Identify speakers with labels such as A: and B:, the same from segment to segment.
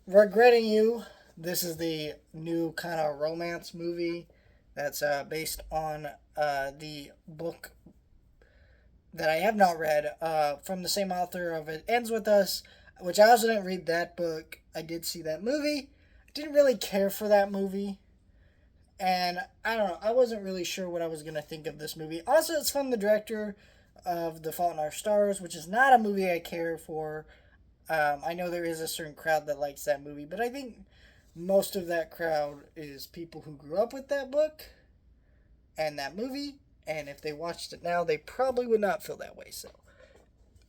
A: Regretting You. This is the new kind of romance movie that's based on the book that I have not read from the same author of It Ends With Us, which I also didn't read that book. I did see that movie. I didn't really care for that movie. And I don't know, I wasn't really sure what I was going to think of this movie. Also, it's from the director of The Fault in Our Stars, which is not a movie I care for. I know there is a certain crowd that likes that movie, but I think most of that crowd is people who grew up with that book and that movie, and if they watched it now, they probably would not feel that way. So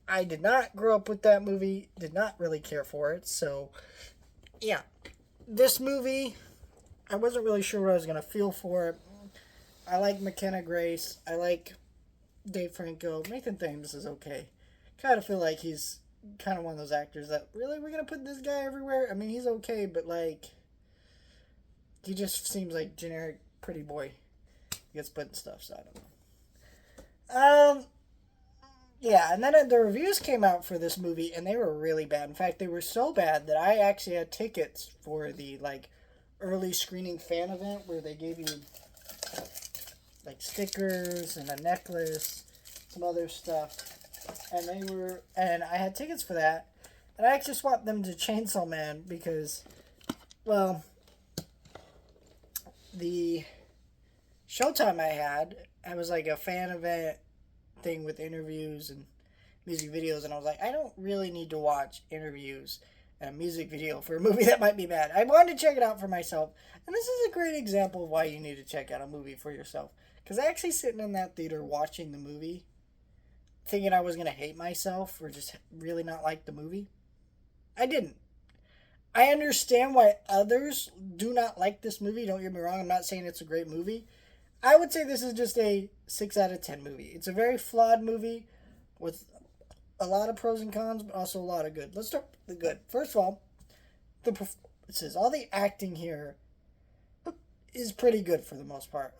A: I did not grow up with that movie, did not really care for it. So yeah, this movie, I wasn't really sure what I was gonna feel for it. I like McKenna Grace. I like Dave Franco. Nathan Thames is okay. Kind of feel like he's kind of one of those actors that really we're gonna put this guy everywhere. I mean, he's okay, but like he just seems like generic pretty boy. He gets put in stuff, so I don't know. Yeah, and then the reviews came out for this movie, and they were really bad. In fact, they were so bad that I actually had tickets for the like early screening fan event where they gave you like stickers and a necklace, some other stuff, and I had tickets for that, and I actually swapped them to Chainsaw Man because, well, the Showtime I was like a fan event thing with interviews and music videos, and I was like, I don't really need to watch interviews and a music video for a movie that might be bad. I wanted to check it out for myself, and this is a great example of why you need to check out a movie for yourself. Because actually sitting in that theater watching the movie, thinking I was gonna hate myself or just really not like the movie, I didn't. I understand why others do not like this movie. Don't get me wrong. I'm not saying it's a great movie. I would say this is just a 6 out of 10 movie. It's a very flawed movie with a lot of pros and cons, but also a lot of good. Let's start with the good. First of all, the performances, all the acting here is pretty good for the most part.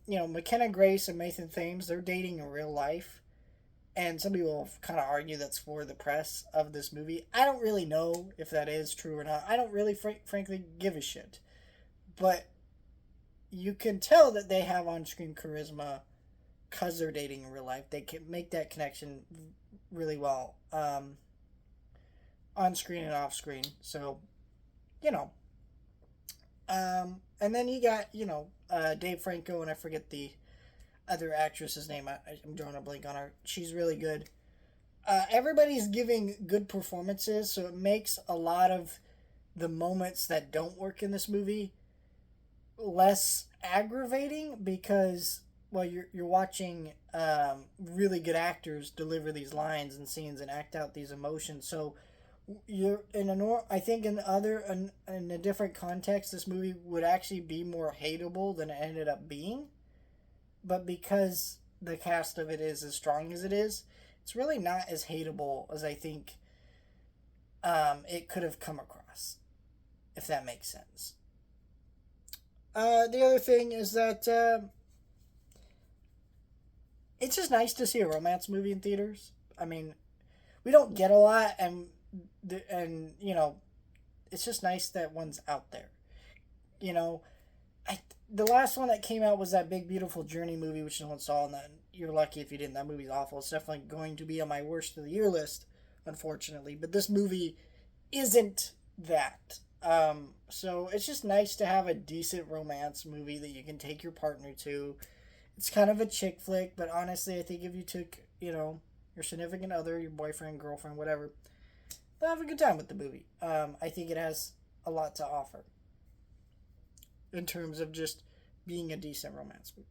A: McKenna Grace and Nathan Thames, they're dating in real life. And some people kind of argue that's for the press of this movie. I don't really know if that is true or not. I don't really, frankly, give a shit. But you can tell that they have on screen charisma because they're dating in real life. They can make that connection really well on screen and off screen. So, you know. And then you got, Dave Franco, and I forget the other actress's name. I'm drawing a blank on her. She's really good. Everybody's giving good performances, so it makes a lot of the moments that don't work in this movie less aggravating because well you're watching really good actors deliver these lines and scenes and act out these emotions. So you're in I think in a different context this movie would actually be more hateable than it ended up being, but because the cast of it is as strong as it is, it's really not as hateable as I think it could have come across, if that makes sense. The other thing is that it's just nice to see a romance movie in theaters. I mean, we don't get a lot, and it's just nice that one's out there. You know, the last one that came out was that Big Beautiful Journey movie, which no one saw, and that you're lucky if you didn't. That movie's awful. It's definitely going to be on my worst of the year list, unfortunately. But this movie isn't that. So it's just nice to have a decent romance movie that you can take your partner to. It's kind of a chick flick, but honestly, I think if you took, your significant other, your boyfriend, girlfriend, whatever, they'll have a good time with the movie. I think it has a lot to offer in terms of just being a decent romance movie.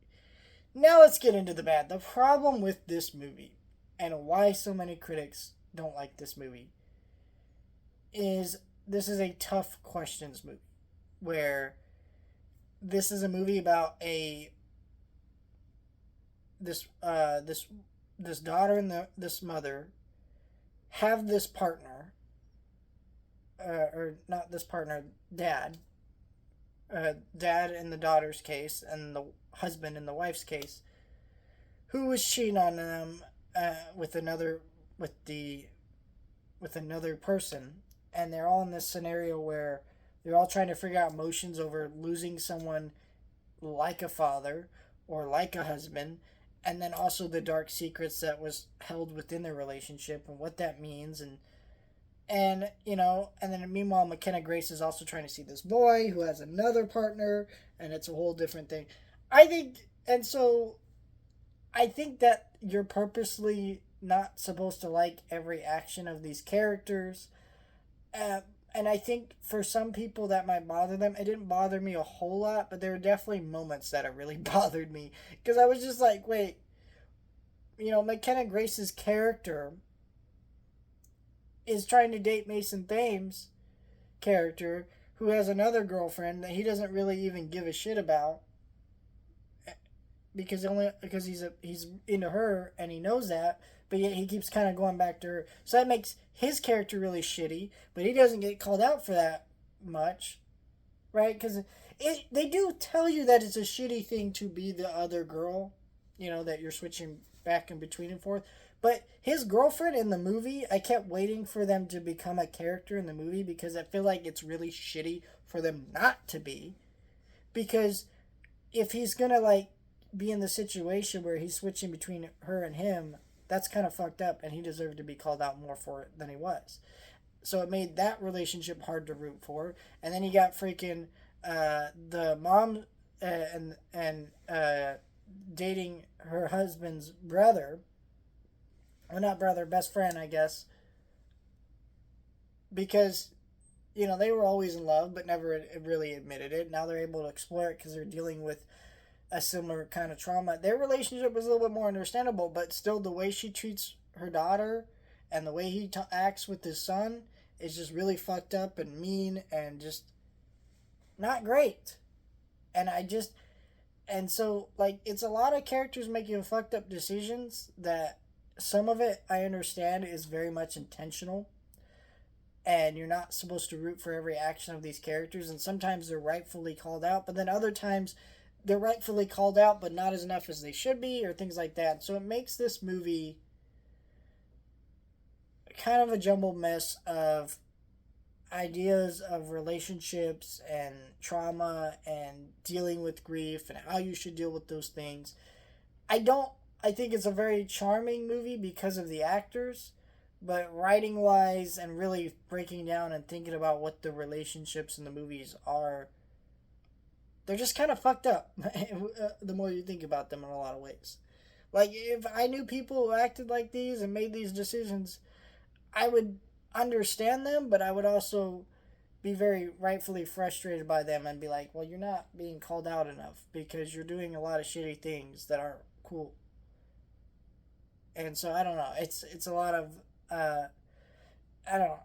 A: Now let's get into the bad. The problem with this movie and why so many critics don't like this movie is this is a tough questions movie where this is a movie about this daughter and this mother have this partner, or not this partner, dad, dad in the daughter's case and the husband in the wife's case, who was cheating on them with another person, and they're all in this scenario where they're all trying to figure out emotions over losing someone like a father or like a husband, and then also the dark secrets that was held within their relationship and what that means. And and then meanwhile McKenna Grace is also trying to see this boy who has another partner, and it's a whole different thing. I think, and so I think that you're purposely not supposed to like every action of these characters. uh, and I think for some people that might bother them. It didn't bother me a whole lot, but there were definitely moments that it really bothered me, because I was just like, wait, McKenna Grace's character is trying to date Mason Thames' character, who has another girlfriend that he doesn't really even give a shit about, because he's into her and he knows that, but yet he keeps kind of going back to her. So that makes his character really shitty, but he doesn't get called out for that much, right? Because they do tell you that it's a shitty thing to be the other girl, that you're switching back and between and forth. But his girlfriend in the movie, I kept waiting for them to become a character in the movie, because I feel like it's really shitty for them not to be. Because if he's gonna be in the situation where he's switching between her and him, that's kind of fucked up, and he deserved to be called out more for it than he was. So it made that relationship hard to root for. And then you got freaking the mom and dating her husband's brother. Well, not brother, best friend, I guess. Because, they were always in love, but never really admitted it. Now they're able to explore it because they're dealing with a similar kind of trauma. Their relationship was a little bit more understandable, but still, the way she treats her daughter and the way he acts with his son is just really fucked up and mean and just not great. And so, it's a lot of characters making fucked up decisions that some of it I understand is very much intentional, and you're not supposed to root for every action of these characters, and sometimes they're rightfully called out, but then other times they're rightfully called out but not as enough as they should be, or things like that. So it makes this movie kind of a jumbled mess of ideas of relationships and trauma and dealing with grief and how you should deal with those things. I think it's a very charming movie because of the actors, but writing wise and really breaking down and thinking about what the relationships in the movies are, they're just kind of fucked up the more you think about them in a lot of ways. Like, if I knew people who acted like these and made these decisions, I would understand them, but I would also be very rightfully frustrated by them and be like, well, you're not being called out enough because you're doing a lot of shitty things that aren't cool. And so I don't know. It's a lot of I don't know.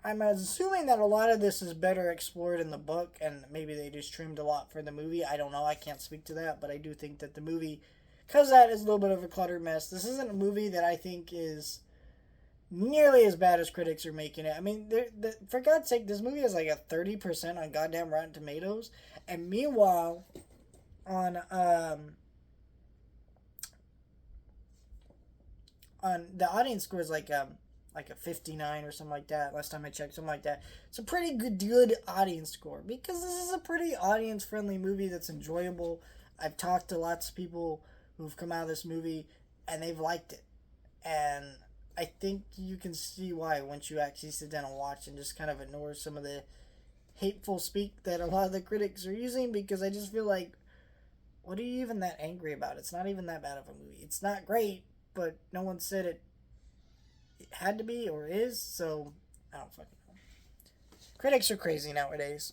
A: I'm assuming that a lot of this is better explored in the book, and maybe they just trimmed a lot for the movie. I don't know. I can't speak to that, but I do think that the movie, because that is a little bit of a cluttered mess. This isn't a movie that I think is nearly as bad as critics are making it. I mean, for God's sake, this movie has like a 30% on goddamn Rotten Tomatoes, and meanwhile, on the audience score is like a 59 or something like that. Last time I checked, something like that. It's a pretty good audience score, because this is a pretty audience friendly movie that's enjoyable. I've talked to lots of people who've come out of this movie and they've liked it, and I think you can see why once you actually sit down and watch and just kind of ignore some of the hateful speak that a lot of the critics are using, because I just feel like, what are you even that angry about? It's not even that bad of a movie. It's not great, but no one said it had to be or is, so I don't fucking know. Critics are crazy nowadays.